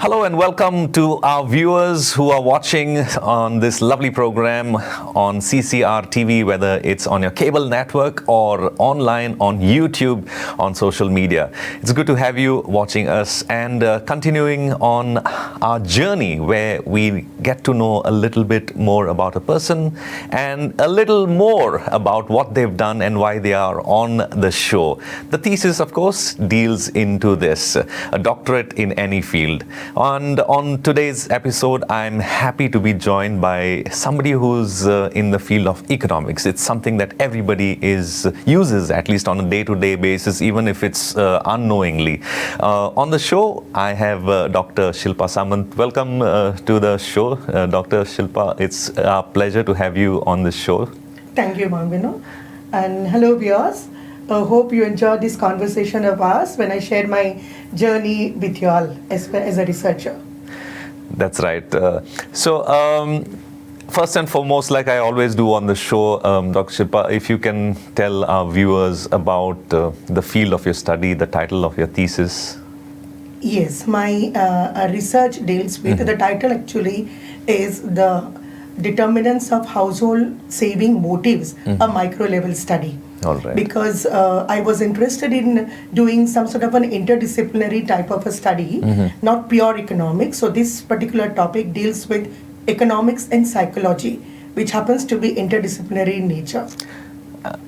Hello and welcome to our viewers who are watching on this lovely program on CCR TV, whether it's on your cable network or online on YouTube, on social media. It's good to have you watching us and continuing on our journey where we get to know a little bit more about a person and a little more about what they've done and why they are on the show. The thesis, of course, deals into this, a doctorate in any field. And on today's episode, I'm happy to be joined by somebody who's in the field of economics. It's something that everybody uses, at least on a day-to-day basis, even if it's unknowingly. On the show, I have Dr. Shilpa Samant. Welcome to the show, Dr. Shilpa. It's a pleasure to have you on the show. Thank you, Bambino. And hello, viewers. Hope you enjoyed this conversation of ours when I shared my journey with you all as a researcher. That's right. First and foremost, like I always do on the show, Dr. Shilpa, if you can tell our viewers about the field of your study, the title of your thesis. Yes, my research deals with, the title actually is the determinants of household saving motives, a micro-level study. All right. Because I was interested in doing some sort of an interdisciplinary type of a study, not pure economics. So this particular topic deals with economics and psychology, which happens to be interdisciplinary in nature.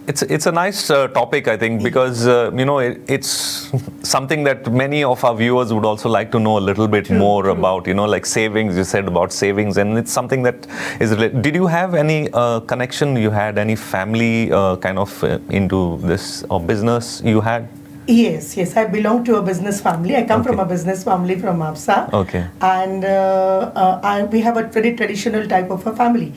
It's a nice topic, I think, because it's something that many of our viewers would also like to know a little bit more about. Like savings. You said about savings, and it's something that is. Did you have any connection? You had any family kind of into this or business you had? Yes. I belong to a business family. I come from a business family from Apsa. Okay. And we have a very traditional type of a family.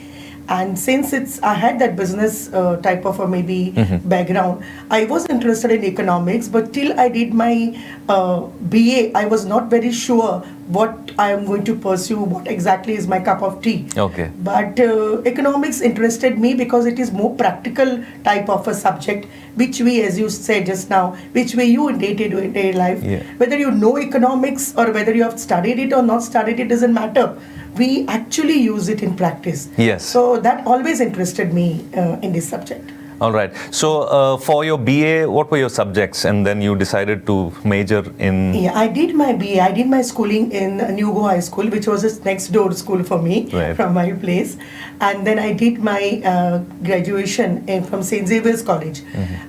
And since I had that business type of a background, I was interested in economics, but till I did my BA, I was not very sure what I am going to pursue, what exactly is my cup of tea. Okay. But economics interested me because it is more practical type of a subject, which we, as you said just now, which we use in day-to-day life. Yeah. Whether you know economics or whether you have studied it or not studied it doesn't matter. We actually use it in practice. Yes. So that always interested me in this subject. All right. So for your BA, what were your subjects? And then you decided to major in... Yeah, I did my BA. I did my schooling in New Goa High School, which was a next door school for me from my place. And then I did my graduation from St. Xavier's College.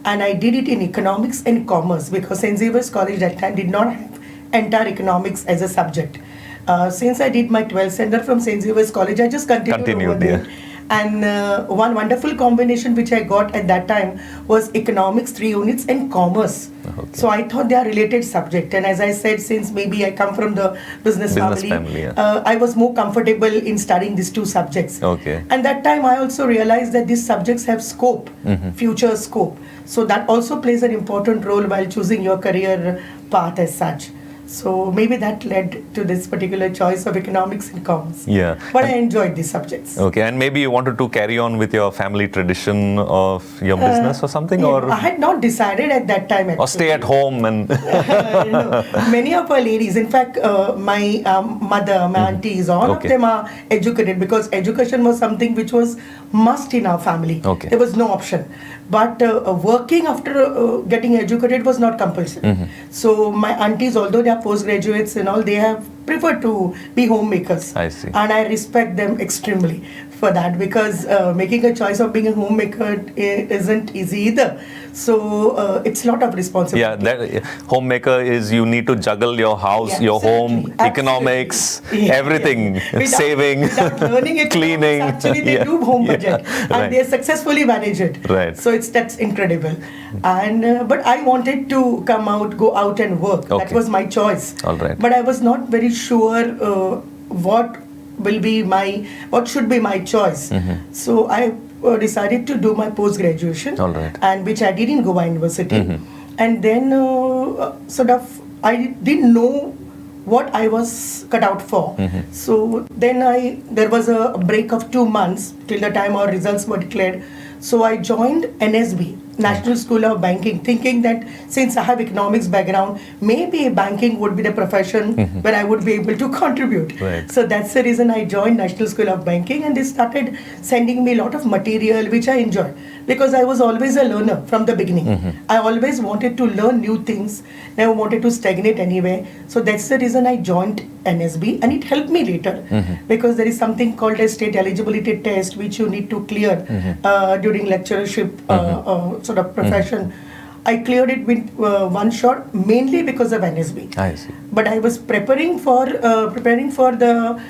And I did it in economics and commerce because St. Xavier's College that time did not have entire economics as a subject. Since I did my 12th standard from St. Xavier's College, I just continued over there. And one wonderful combination which I got at that time was economics 3 units and commerce. Okay. So I thought they are related subject. And as I said, since maybe I come from the business family I was more comfortable in studying these two subjects. Okay. And that time I also realized that these subjects have scope, future scope. So that also plays an important role while choosing your career path as such. So maybe that led to this particular choice of economics and commerce. Yeah. But I enjoyed these subjects. Okay. And maybe you wanted to carry on with your family tradition of your business or something? Or I had not decided at that time. Actually. Or stay at home and... Many of our ladies, in fact, my mother, my aunties, all of them are educated because education was something which was must in our family. Okay. There was no option. But working after getting educated was not compulsory. So my aunties, although they are postgraduates and all, they have preferred to be homemakers. I see. And I respect them extremely for that because making a choice of being a homemaker isn't easy either. So it's a lot of responsibility. Yeah, homemaker is you need to juggle your house, your home, economics, everything, saving, without learning cleaning. Actually, they do home budget and they successfully manage it. Right. So that's incredible. And but I wanted to go out and work. That was my choice. All right. But I was not very sure what should be my choice. So I decided to do my post-graduation, and which I did in Goa University. And then I didn't know what I was cut out for. So then there was a break of 2 months till the time our results were declared. So I joined NSB, National School of Banking, thinking that since I have economics background, maybe banking would be the profession where I would be able to contribute. Right. So that's the reason I joined National School of Banking, and they started sending me a lot of material which I enjoyed, because I was always a learner from the beginning. I always wanted to learn new things, never wanted to stagnate anywhere. So that's the reason I joined NSB, and it helped me later because there is something called a state eligibility test which you need to clear during lectureship sort of profession. I cleared it with one shot, mainly because of NSB. I see. But I was preparing for the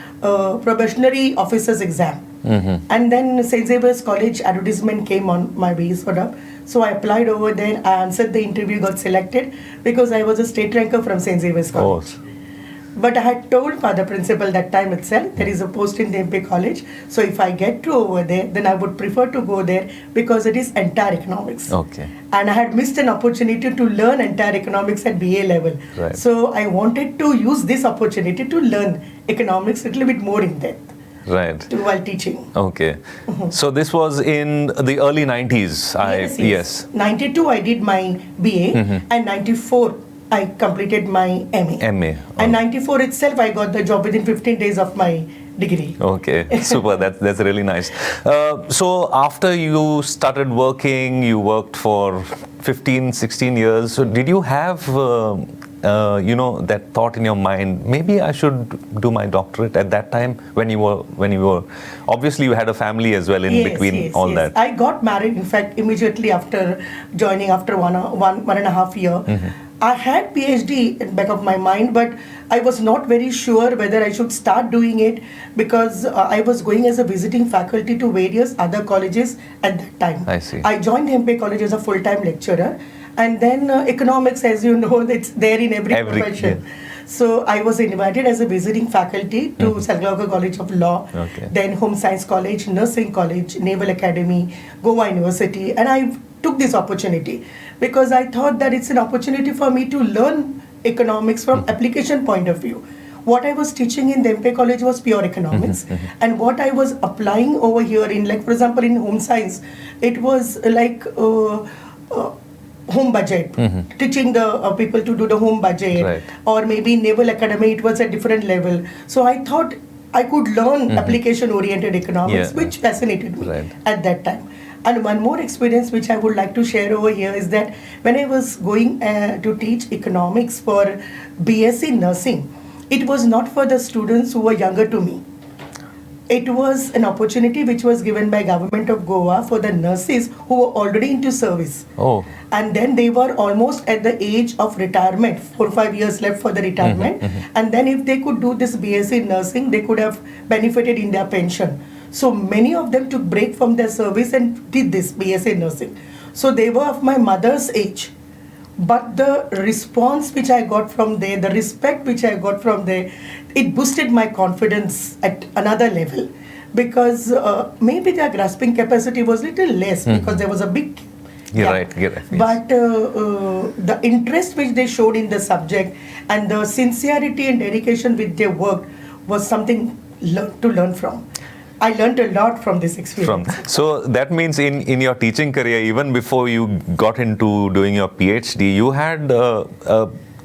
probationary officer's exam. And then St. Xavier's College advertisement came on my way, sort of. So I applied over there. I answered the interview, got selected because I was a state ranker from St. Xavier's College. Oh. But I had told Father Principal that time itself, there is a post in the MP College. So if I get to over there, then I would prefer to go there because it is entire economics. Okay. And I had missed an opportunity to learn entire economics at BA level. Right. So I wanted to use this opportunity to learn economics a little bit more in depth. Right. While teaching. Okay. So this was in the early 90s. Yes. 92 I did my BA and 94 I completed my MA. And 94 itself I got the job within 15 days of my degree. Okay, super. That's really nice. So after you started working, you worked for 15, 16 years. So did you have that thought in your mind, maybe I should do my doctorate at that time when you were obviously you had a family as well in between all that? I got married, in fact, immediately after joining, after one and a half year. I had PhD in the back of my mind, but I was not very sure whether I should start doing it because I was going as a visiting faculty to various other colleges at that time. I see. I joined MP College as a full-time lecturer, and then economics, as you know, it's there in every profession. Yeah. So I was invited as a visiting faculty to Salgalka College of Law, then Home Science College, Nursing College, Naval Academy, Goa University, and I took this opportunity because I thought that it's an opportunity for me to learn economics from application point of view. What I was teaching in the MP College was pure economics, and what I was applying over here in, like, for example, in home science, it was like home budget, teaching the people to do the home budget, or maybe Naval Academy, it was a different level. So I thought I could learn application-oriented economics, which fascinated me at that time. And one more experience which I would like to share over here is that when I was going to teach economics for BSc Nursing, it was not for the students who were younger to me. It was an opportunity which was given by Government of Goa for the nurses who were already into service. Oh. And then they were almost at the age of retirement, 4 or 5 years left for the retirement. And then if they could do this BSc Nursing, they could have benefited in their pension. So many of them took break from their service and did this BSc Nursing. So they were of my mother's age. But the response which I got from there, the respect which I got from there, it boosted my confidence at another level. Because maybe their grasping capacity was little less because there was a big You're right. Yes. But the interest which they showed in the subject and the sincerity and dedication with their work was something to learn from. I learned a lot from this experience. So that means in your teaching career, even before you got into doing your PhD, you had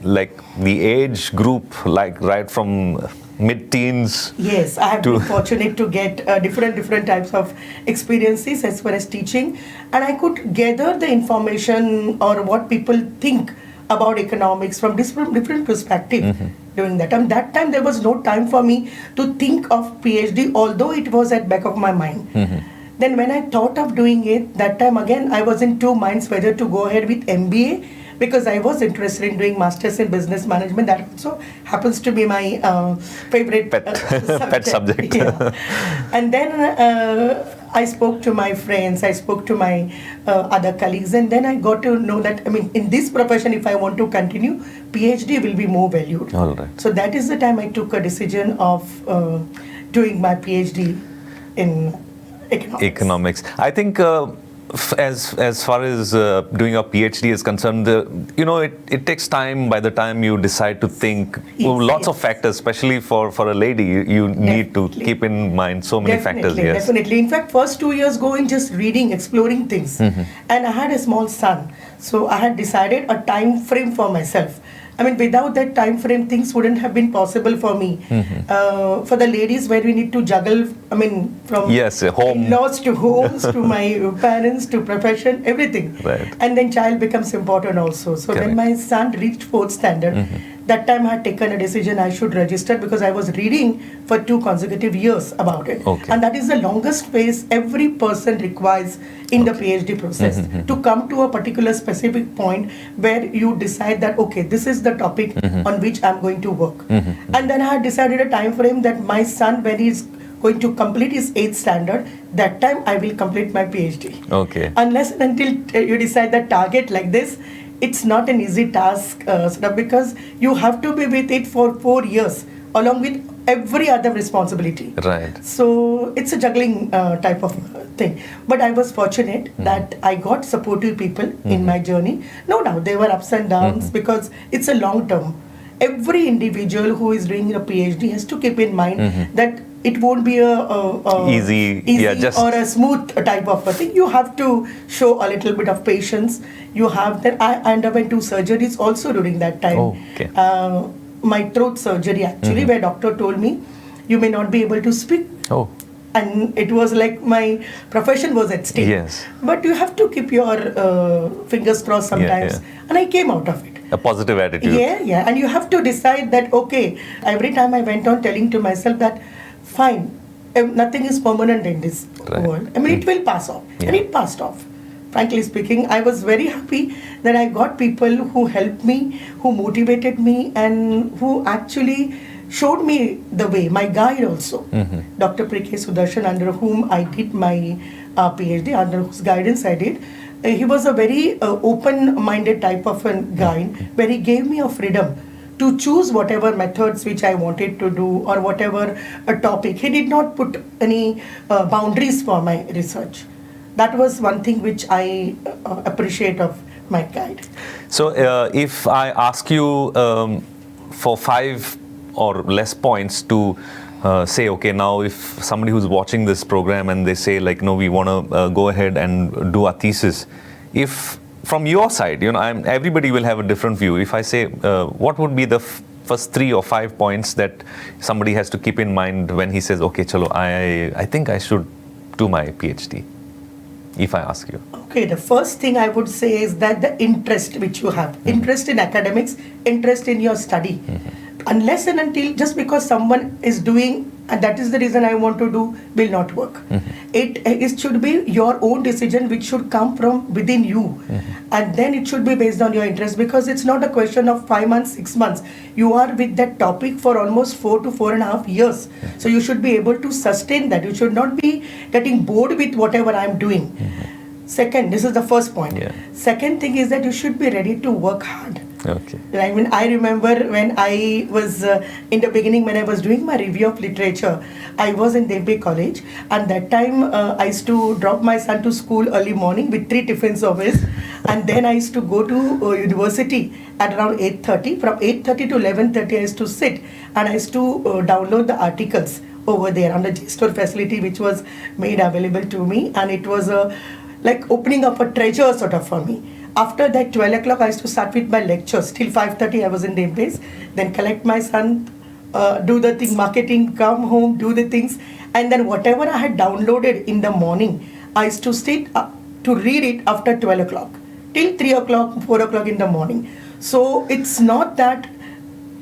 like the age group, like right from mid-teens. Yes, I have been fortunate to get different types of experiences as far as teaching, and I could gather the information or what people think about economics from different perspective. During that time. That time there was no time for me to think of PhD, although it was at back of my mind. Then when I thought of doing it, that time again I was in two minds whether to go ahead with MBA because I was interested in doing Masters in Business Management. That also happens to be my favorite pet subject. And then I spoke to my friends, I spoke to my other colleagues, and then I got to know that, I mean, in this profession, if I want to continue, PhD will be more valued. All right. So that is the time I took a decision of doing my PhD in economics. I think as far as doing a PhD is concerned, it takes time. By the time you decide to think, lots of factors, especially for a lady, you need to keep in mind so many factors. Yes, definitely. In fact, first 2 years go in just reading, exploring things, and I had a small son, so I had decided a time frame for myself. I mean, without that time frame, things wouldn't have been possible for me. For the ladies, where we need to juggle, I mean, from home, in-laws to homes, to my parents, to profession, everything. Right. And then child becomes important also. So when my son reached 4th standard, that time I had taken a decision I should register, because I was reading for 2 consecutive years about it. Okay. And that is the longest phase every person requires in the PhD process, to come to a particular specific point where you decide that, okay, this is the topic on which I'm going to work. And then I had decided a time frame that my son, when he's going to complete his 8th standard, that time I will complete my PhD. Okay. Unless and until you decide the target like this, it's not an easy task, because you have to be with it for 4 years, along with every other responsibility. Right. So it's a juggling type of thing. But I was fortunate that I got supportive people in my journey. No doubt there were ups and downs, because it's a long term. Every individual who is doing a PhD has to keep in mind that it won't be a easy or a smooth type of a thing. You have to show a little bit of patience. You have that. I underwent 2 surgeries also during that time. Okay. My throat surgery actually, where doctor told me you may not be able to speak. Oh. And it was like my profession was at stake. Yes. But you have to keep your fingers crossed sometimes. And I came out of it. A positive attitude. Yeah. And you have to decide that, okay, every time I went on telling to myself that, fine, nothing is permanent in this world. I mean, it will pass off. And it passed off. Frankly speaking, I was very happy that I got people who helped me, who motivated me, and who actually showed me the way. My guide also, Dr. P.K. Sudarshan, under whom I did my PhD, under whose guidance I did. He was a very open-minded type of a guide, where he gave me a freedom to choose whatever methods which I wanted to do, or whatever a topic. He did not put any boundaries for my research. That was one thing which I appreciate of my guide. So if I ask you for 5 or less points to say, okay, now if somebody who's watching this program and they say, like, no, we want to go ahead and do a thesis, if from your side, everybody will have a different view. If I say, what would be the first 3 or 5 points that somebody has to keep in mind when he says, okay, chalo, I think I should do my PhD, if I ask you? Okay, the first thing I would say is that the interest which you have, interest in academics, interest in your study. Unless and until, just because someone is doing, and that is the reason I want to do, will not work. It should be your own decision, which should come from within you. And then it should be based on your interest, because it's not a question of 5 months, 6 months. You are with that topic for almost 4 to 4.5 years. So you should be able to sustain that. You should not be getting bored with whatever I'm doing. Second, this is the first point. Second thing is that you should be ready to work hard. Okay. I mean, I remember when I was in the beginning, when I was doing my review of literature, I was in Dempe College, and that time I used to drop my son to school early morning with 3 tiffins of his, and then I used to go to university at around 8:30. From 8:30 to 11:30, I used to sit and I used to download the articles over there on the JSTOR facility, which was made available to me, and it was like opening up a treasure sort of for me. After that, 12 o'clock, I used to start with my lectures. Till 5:30, I was in Dempe's. Then collect my son, do the thing, marketing, come home, do the things. And then whatever I had downloaded in the morning, I used to sit to read it after 12 o'clock. Till 3 o'clock, 4 o'clock in the morning. So it's not that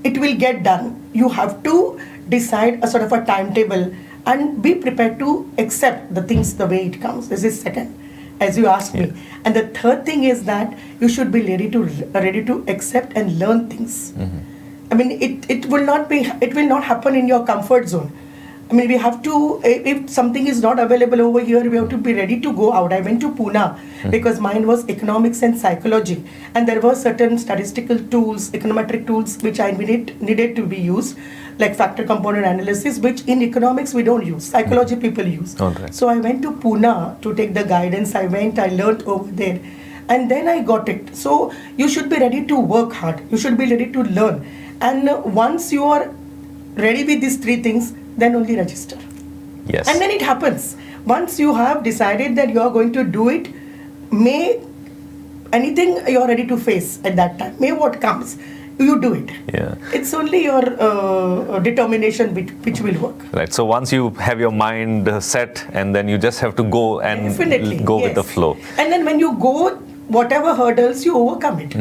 it will get done. You have to decide a sort of a timetable and be prepared to accept the things the way it comes. This is second, as you asked me. And the third thing is that you should be ready to accept and learn things. I mean, it will not happen in your comfort zone. I mean, we have to, if something is not available over here, we have to be ready to go out. I went to Pune because mine was economics and psychology. And there were certain statistical tools, econometric tools, which I needed to be used, like factor component analysis, which in economics we don't use, psychology people use. Okay. So I went to Pune to take the guidance. I learned over there. And then I got it. So you should be ready to work hard. You should be ready to learn. And once you are ready with these three things, then only register. Yes. And then it happens. Once you have decided that you are going to do it, may anything you are ready to face at that time, may what comes, you do it. Yeah. It's only your determination which will work. Right. So once you have your mind set, and then you just have to go and go with the flow. And then when you go, whatever hurdles, you overcome it.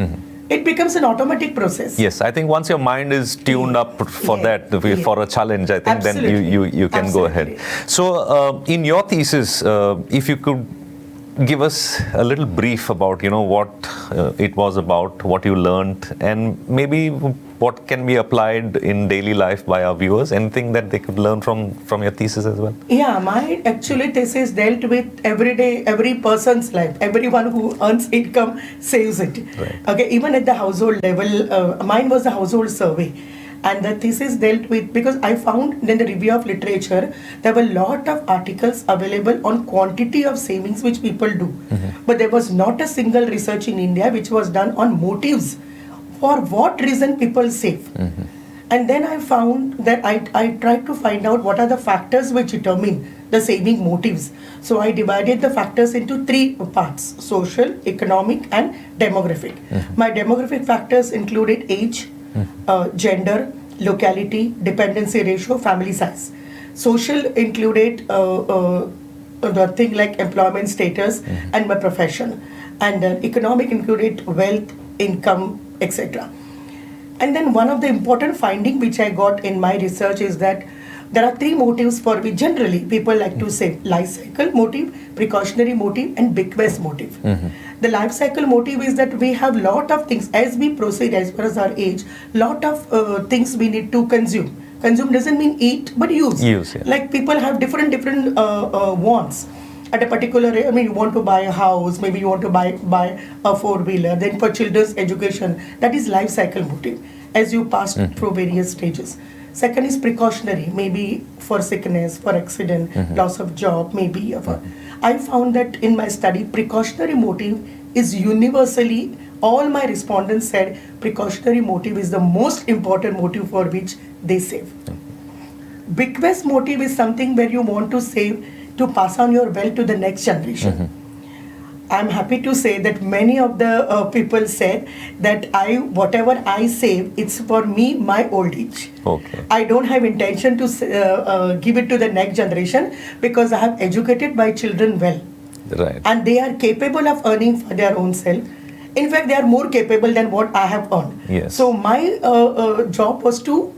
It becomes an automatic process. Yes, I think once your mind is tuned up for for a challenge, I think then you can go ahead. So in your thesis, if you could give us a little brief about what it was about, what you learned, and maybe what can be applied in daily life by our viewers, anything that they could learn from your thesis as well. Yeah, my actually thesis dealt with every person's life. Everyone who earns income saves it. Right. Okay, even at the household level, mine was a household survey. And the thesis dealt with, because I found in the review of literature, there were a lot of articles available on quantity of savings which people do. But there was not a single research in India which was done on motives. For what reason people save. And then I found that I tried to find out what are the factors which determine the saving motives. So I divided the factors into three parts: social, economic, and demographic. My demographic factors included age, gender, locality, dependency ratio, family size. Social included the thing like employment status and my profession. And economic included wealth, income, etc. And then one of the important findings which I got in my research is that there are three motives for which generally people like to save: life cycle motive, precautionary motive, and bequest motive. The life cycle motive is that we have lot of things as we proceed as far as our age, lot of things we need to consume. Consume doesn't mean eat, but use. Yeah. Like people have different wants. At a particular, you want to buy a house, maybe you want to buy a four-wheeler. Then for children's education, that is life cycle motive as you pass through various stages. Second is precautionary, maybe for sickness, for accident, loss of job, maybe. I found that in my study, precautionary motive is universally, all my respondents said precautionary motive is the most important motive for which they save. Bequest motive is something where you want to save to pass on your wealth to the next generation. I'm happy to say that many of the people said that whatever I save, it's for me, my old age. Okay. I don't have intention to give it to the next generation because I have educated my children well. Right. And they are capable of earning for their own self. In fact, they are more capable than what I have earned. Yes. So my job was to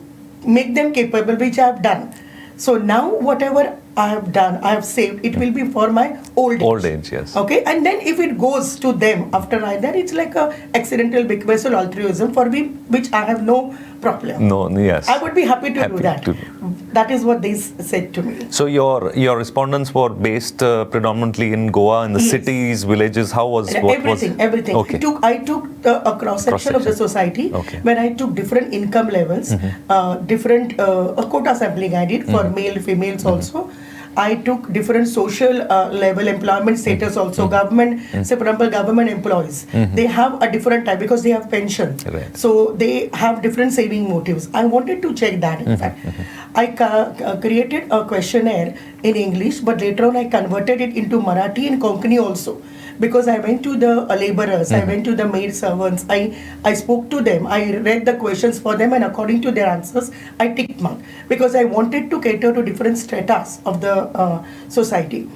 make them capable, which I have done. So now whatever I have done, I have saved, it will be for my old age. Old age, yes. Okay, and then if it goes to them after I die, it's like a accidental bequest or altruism for me, which I have no problem. No, yes. I would be happy to do that. That is what they said to me. So your respondents were based predominantly in Goa, in the cities, villages. How was everything. Okay. I took a cross section of the society where I took different income levels, different quota sampling I did for male, females also. I took different social level employment status also. Government, say for example, government employees, they have a different type because they have pension. Right. So they have different saving motives. I wanted to check that in fact. I created a questionnaire in English, but later on I converted it into Marathi and Konkani also. Because I went to the laborers, I went to the maid servants, I spoke to them, I read the questions for them, and according to their answers, I ticked mark. Because I wanted to cater to different stratas of the society.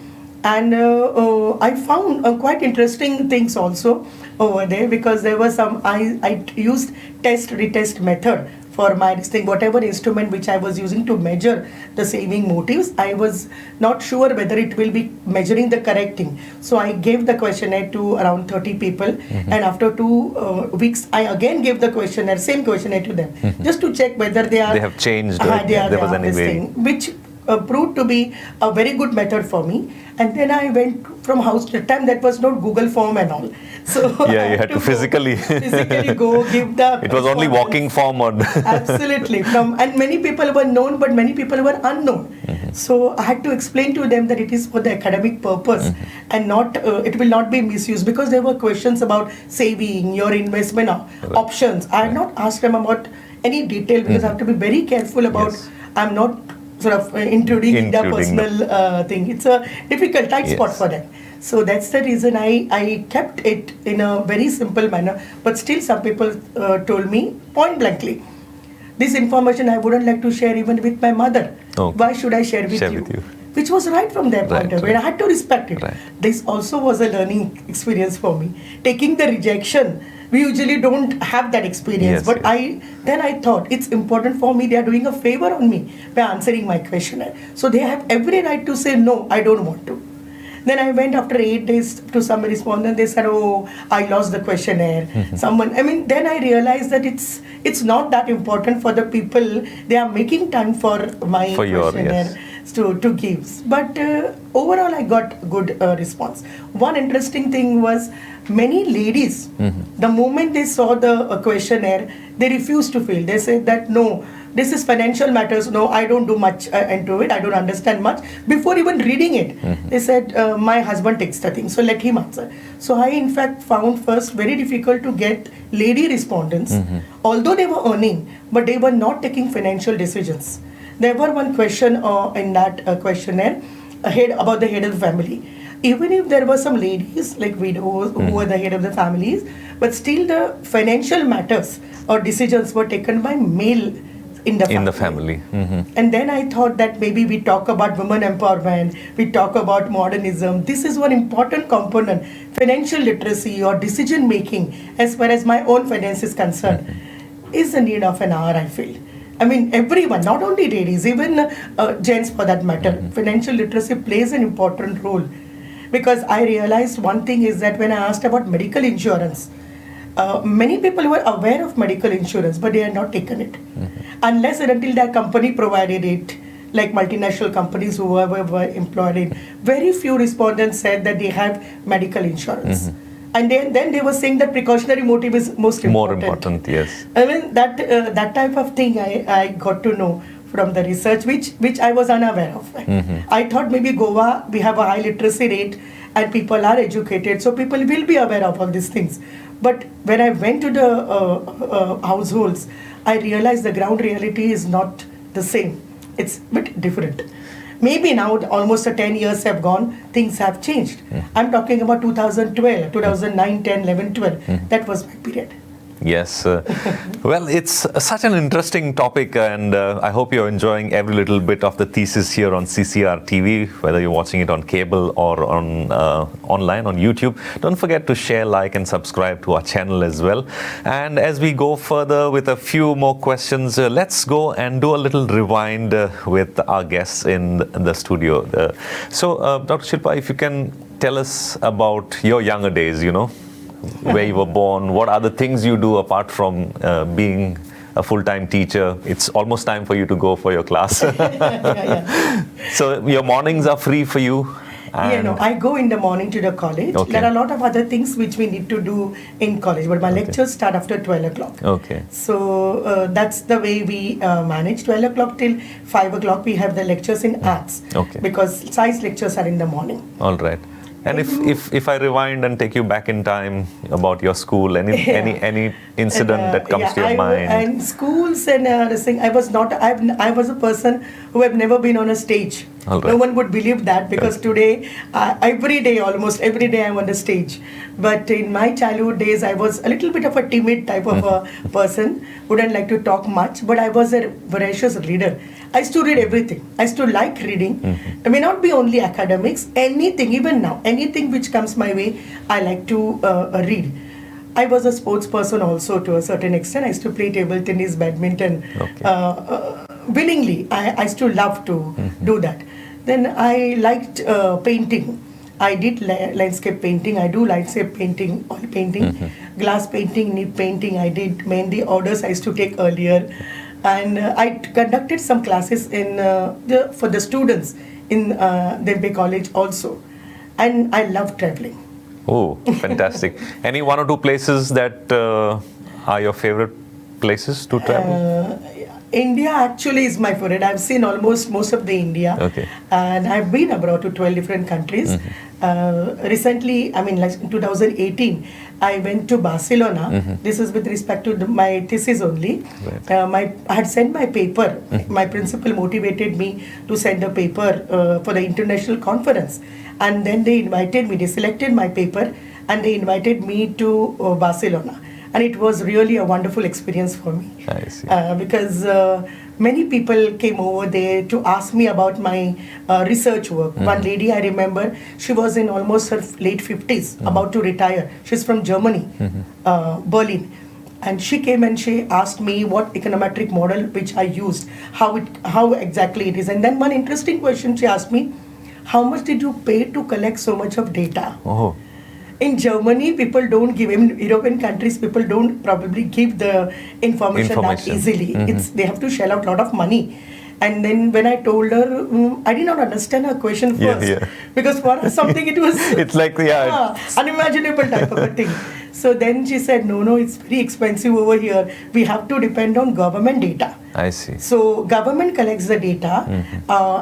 And I found quite interesting things also over there, because there was I used test-retest method for my thing, whatever instrument which I was using to measure the saving motives, I was not sure whether it will be measuring the correct thing. So I gave the questionnaire to around 30 people, and after 2 weeks, I again gave the questionnaire, same questionnaire to them, just to check whether they have changed. There was any way. Which proved to be a very good method for me. And then I went from house to time. That was not Google form and all. So yeah, you had to physically go give the. It was only walking form or Absolutely. And many people were known, but many people were unknown. So I had to explain to them that it is for the academic purpose and not it will not be misused, because there were questions about saving, your investment options. I had not asked them about any detail, because I have to be very careful about. I'm not sort of intruding the personal thing. It's a difficult tight spot for them. So that's the reason I kept it in a very simple manner. But still, some people told me point blankly, this information I wouldn't like to share even with my mother. Why should I share with you? Which was right from their point of view. I had to respect it. This also was a learning experience for me. Taking the rejection, we usually don't have that experience. But I thought it's important for me. They are doing a favor on me by answering my questionnaire. So they have every right to say, no, I don't want to. Then I went after 8 days to some respondent. They said, oh, I lost the questionnaire. Then I realized that it's not that important for the people. They are making time for my questionnaire to give. But overall, I got good response. One interesting thing was many ladies, the moment they saw the questionnaire, they refused to fill. They said that, no, this is financial matters. No, I don't do much into it. I don't understand much. Before even reading it, they said, my husband takes the thing, so let him answer. So I, in fact, found first very difficult to get lady respondents, although they were earning, but they were not taking financial decisions. There were one question in that questionnaire about the head of the family. Even if there were some ladies, like widows, who were the head of the families, but still the financial matters or decisions were taken by male in the family. And then I thought that maybe we talk about women empowerment, we talk about modernism. This is one important component. Financial literacy or decision making, as far as my own finance is concerned, is the need of an hour, I feel. Everyone, not only ladies, even gents for that matter. Financial literacy plays an important role. Because I realized one thing is that when I asked about medical insurance, many people were aware of medical insurance, but they had not taken it. Unless and until their company provided it, like multinational companies, whoever were employed in. Very few respondents said that they have medical insurance. And then they were saying that precautionary motive is most important. More important, yes. That type of thing I got to know from the research, which I was unaware of. I thought maybe Goa, we have a high literacy rate and people are educated, so people will be aware of all these things. But when I went to the households, I realized the ground reality is not the same. It's a bit different. Maybe now, almost 10 years have gone, things have changed. I'm talking about 2012, 2009, 10, 11, 12. That was my period. Yes. Well, it's such an interesting topic, and I hope you're enjoying every little bit of the thesis here on CCR TV, whether you're watching it on cable or on online on YouTube. Don't forget to share, like, and subscribe to our channel as well. And as we go further with a few more questions, let's go and do a little rewind with our guests in the studio. So, Dr. Shilpa, if you can tell us about your younger days, where you were born, what are the things you do apart from being a full-time teacher? It's almost time for you to go for your class. So your mornings are free for you? I go in the morning to the college. There are a lot of other things which we need to do in college, but my lectures start after 12 o'clock. So that's the way we manage. 12 o'clock till 5 o'clock we have the lectures in arts, because science lectures are in the morning. All right. And if I rewind and take you back in time about your school, any incident that comes to your mind? And schools and this thing, I was a person who have never been on a stage. No one would believe that, because today, almost every day I'm on the stage. But in my childhood days, I was a little bit of a timid type of a person, wouldn't like to talk much, but I was a voracious reader. I used to read everything. I used to like reading. It may not be only academics, anything, even now, anything which comes my way, I like to read. I was a sports person also to a certain extent. I used to play table tennis, badminton, willingly. I used to love to do that. Then I liked painting. I did landscape painting. I do landscape painting, oil painting, glass painting, nib painting. I did mainly orders I used to take earlier. And I conducted some classes for the students in the MBA college also. And I love traveling. Oh, fantastic. Any one or two places that are your favorite places to travel? India actually is my favorite. I've seen almost most of the India. Okay. And I've been abroad to 12 different countries. Recently, I mean, like in 2018, I went to Barcelona. This is with respect to my thesis only. Right. I had sent my paper. My principal motivated me to send a paper for the international conference. And then they selected my paper and they invited me to Barcelona. And it was really a wonderful experience for me. I see. Because many people came over there to ask me about my research work. One lady I remember, she was in almost her late 50s, about to retire. She's from Germany, Berlin. And she came and she asked me what econometric model which I used, how exactly it is. And then one interesting question she asked me, how much did you pay to collect so much of data? Oh. In Germany, people don't give, in European countries, people don't probably give the information that easily. They have to shell out a lot of money. And then when I told her, I did not understand her question first. Because for us, something it was it's like, unimaginable type of a thing. So then she said, no, it's very expensive over here. We have to depend on government data. I see. So government collects the data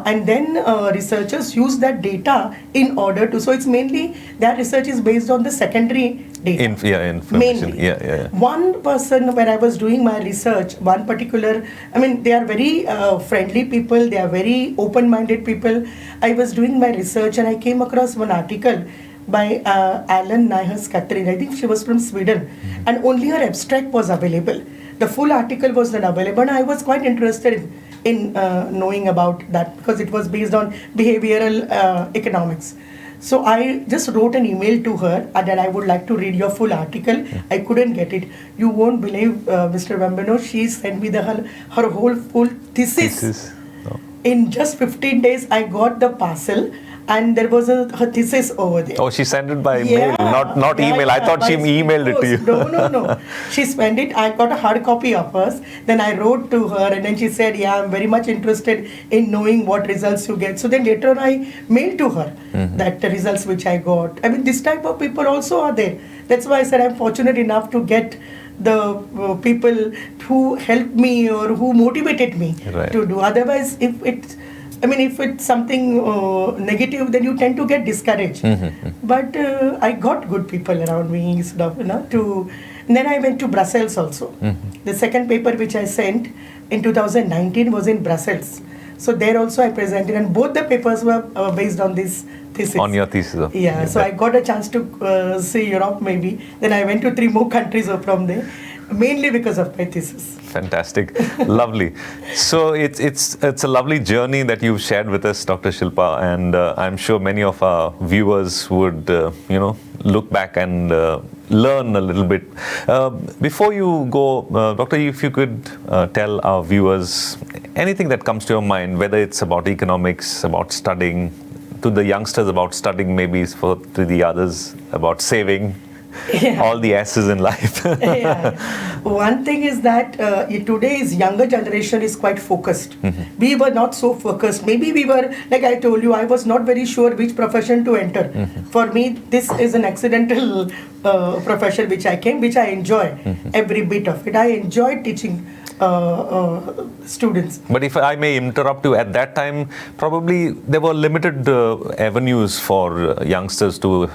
and then researchers use that data in order to, so it's mainly, that research is based on the secondary data. Information. Mainly. One person where I was doing my research, one particular, I mean, they are very friendly people, they are very open-minded people. I was doing my research and I came across one article by Alan Nyhus Catherine. I think she was from Sweden, and only her abstract was available. The full article was not available, and I was quite interested in knowing about that because it was based on behavioral economics. So I just wrote an email to her that I would like to read your full article. I couldn't get it. You won't believe, Mr. Bambino, she sent me her whole full thesis. Oh. In just 15 days, I got the parcel. And there was her thesis over there. Oh, she sent it by mail, not email. I thought she emailed it to you. No. She sent it. I got a hard copy of hers. Then I wrote to her and then she said, I'm very much interested in knowing what results you get. So then later on I mailed to her that the results which I got. I mean, this type of people also are there. That's why I said I'm fortunate enough to get the people who helped me or who motivated me to do. Otherwise, if it's something negative, then you tend to get discouraged. But I got good people around me, and then I went to Brussels also. The second paper which I sent in 2019 was in Brussels. So there also I presented, and both the papers were based on this thesis. On your thesis. Yeah, so I got a chance to see Europe maybe. Then I went to 3 more countries from there, mainly because of my thesis. Fantastic. Lovely. So it's a lovely journey that you've shared with us, Dr. Shilpa, and I'm sure many of our viewers would, look back and learn a little bit. Before you go, Doctor, if you could tell our viewers anything that comes to your mind, whether it's about economics, about studying, to the youngsters about studying, maybe to the others about saving. All the S's in life. One thing is that today's younger generation is quite focused. We were not so focused. Maybe we were, like I told you, I was not very sure which profession to enter. For me, this is an accidental profession which I enjoy every bit of it. I enjoy teaching students. But if I may interrupt you, at that time, probably there were limited avenues for youngsters to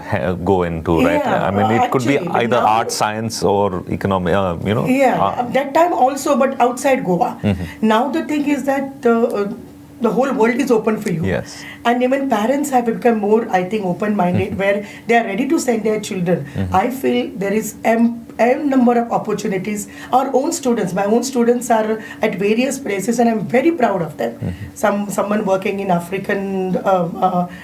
go into, right? I mean, it could be either art, science, or economic, at that time also, but outside Goa. Now the thing is that the whole world is open for you. Yes. And even parents have become more, I think, open-minded, where they are ready to send their children. I feel there is a number of opportunities. Our own students, my own students are at various places and I'm very proud of them. Someone working in African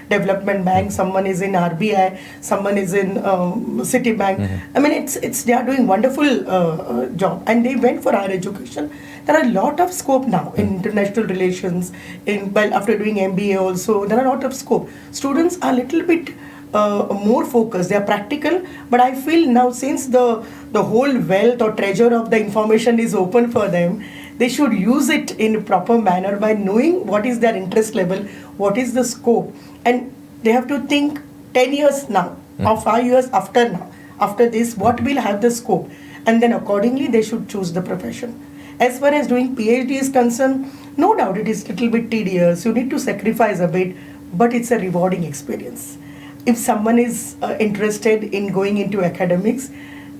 Development Bank, someone is in RBI, someone is in Citibank. I mean, they are doing wonderful job, and they went for higher education. There are a lot of scope now in international relations. After doing MBA also, there are a lot of scope. Students are a little bit more focused. They are practical, but I feel now since the whole wealth or treasure of the information is open for them, they should use it in a proper manner by knowing what is their interest level, what is the scope, and they have to think 10 years now or 5 years after now. After this, what will have the scope? And then accordingly, they should choose the profession. As far as doing PhD is concerned, no doubt it is a little bit tedious. You need to sacrifice a bit, but it's a rewarding experience. If someone is interested in going into academics,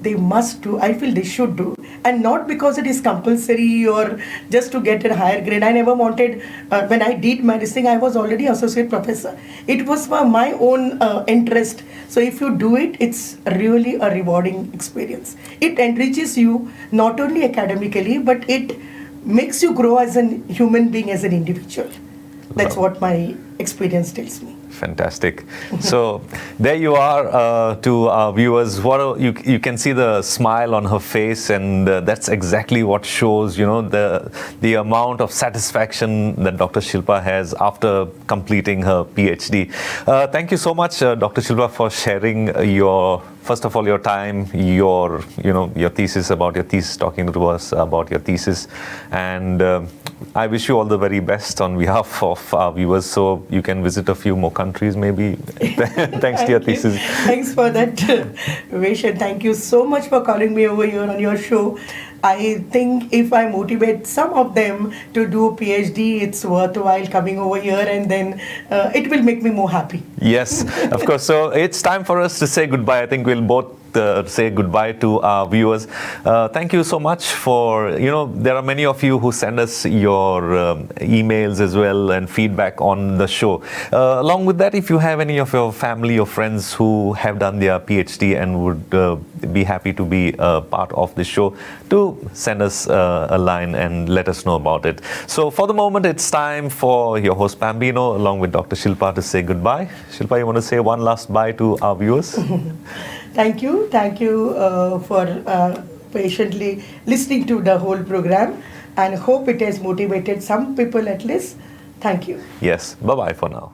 they must do, I feel they should do. And not because it is compulsory or just to get a higher grade. I never wanted, when I did my this thing, I was already associate professor. It was for my own interest. So if you do it, it's really a rewarding experience. It enriches you not only academically, but it makes you grow as a human being, as an individual. That's what my experience tells me. Fantastic. So there you are, to our viewers. You can see the smile on her face, and that's exactly what shows, the amount of satisfaction that Dr. Shilpa has after completing her PhD. Thank you so much, Dr. Shilpa, for sharing first of all, your time, your thesis, talking to us about your thesis, and I wish you all the very best on behalf of our viewers, so you can visit a few more countries maybe. Thanks to your thesis. Thanks for that wish, and thank you so much for calling me over here on your show. I think if I motivate some of them to do a PhD, it's worthwhile coming over here, and then it will make me more happy. Yes, of course. So it's time for us to say goodbye. I think we'll both say goodbye to our viewers. Thank you so much for, there are many of you who send us your emails as well and feedback on the show. Along with that, if you have any of your family or friends who have done their PhD and would be happy to be a part of the show, do send us a line and let us know about it. So for the moment, it's time for your host Bambino along with Dr. Shilpa to say goodbye. Shilpa, you want to say one last bye to our viewers? Thank you for patiently listening to the whole program, and hope it has motivated some people at least. Thank you. Yes, bye-bye for now.